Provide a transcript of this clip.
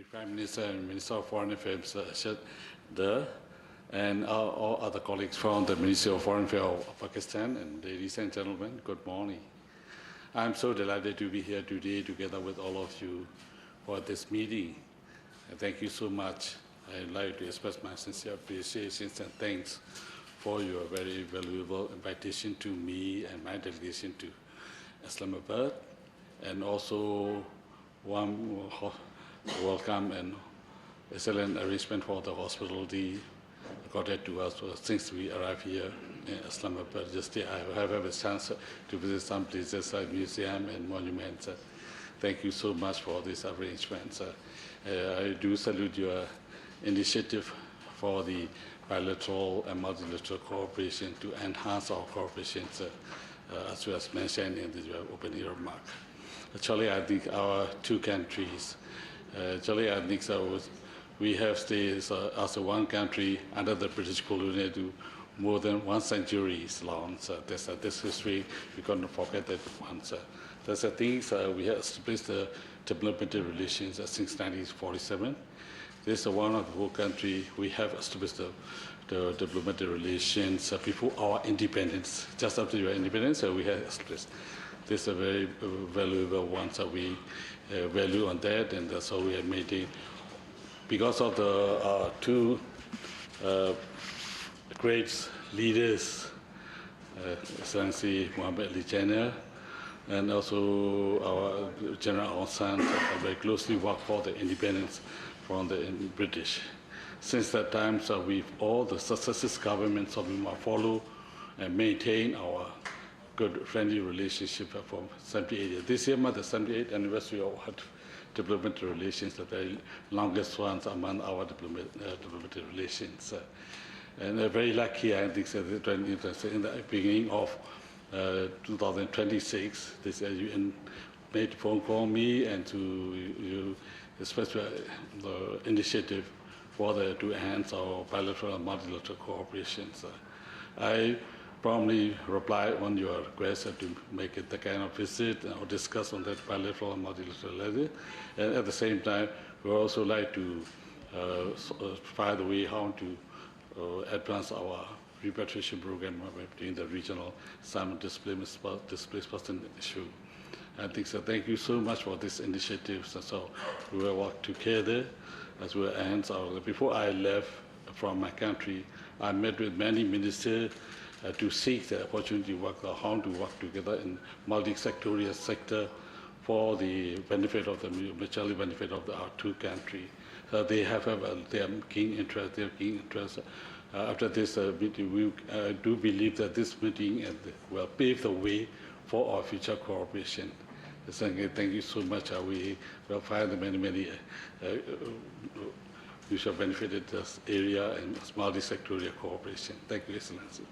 Honorary Prime Minister and Minister of Foreign Affairs, there, and all other colleagues from the Ministry of Foreign Affairs of Pakistan, and ladies and gentlemen, good morning. I'm so delighted to be here today together with all of you for this meeting. And thank you so much. I'd like to express my sincere appreciation and thanks for your very valuable invitation to me and my delegation to Islamabad, and also warm welcome and excellent arrangement for the hospitality accorded to us since we arrived here in Islamabad. Just I have had a chance to visit some places like museum and monuments. Thank you so much for this arrangement. I do salute your initiative for the bilateral and multilateral cooperation to enhance our cooperation, as was mentioned in the opening remark. Actually, I think our two countries, I think we have stayed as one country under the British colonial more than 1 century long. So this history, we cannot forget that one. There's a thing, we have established the diplomatic relations since 1947. This is one of the whole country we have established the diplomatic relations before our independence. Just after your independence, we have established. This is a very valuable one, so we value on that, and that's how we have made it. Because of the two great leaders, Excellency Muhammad Ali Jinnah, and also our General Aung San, very closely worked for the independence from the British. Since that time, we've all the successive governments of Myanmar follow and maintain our good friendly relationship from 78. This year marks the 78th anniversary of our diplomatic relations, the very longest ones among our diplomatic relations. And we're very lucky, I think, in the beginning of 2026, this UN made a phone call me and to you, especially the initiative to enhance our bilateral and multilateral cooperation. I promptly reply on your request to make it the kind of visit or discuss on that bilateral and multilateral level. And at the same time, we also like to find the way how to advance our repatriation program between the regional Simon displaced person issue. I think so. Thank you so much for this initiative. So we will work together as we enhance our. Before I left from my country, I met with many ministers to seek the opportunity to work, how to work together in multi-sectorial sector for the benefit of the mutual benefit of our two countries. They have their keen interest. After this meeting, we do believe that this meeting will pave the way for our future cooperation. Thank you so much. We will find many mutual benefit in this area and multi-sectorial cooperation. Thank you, Excellency.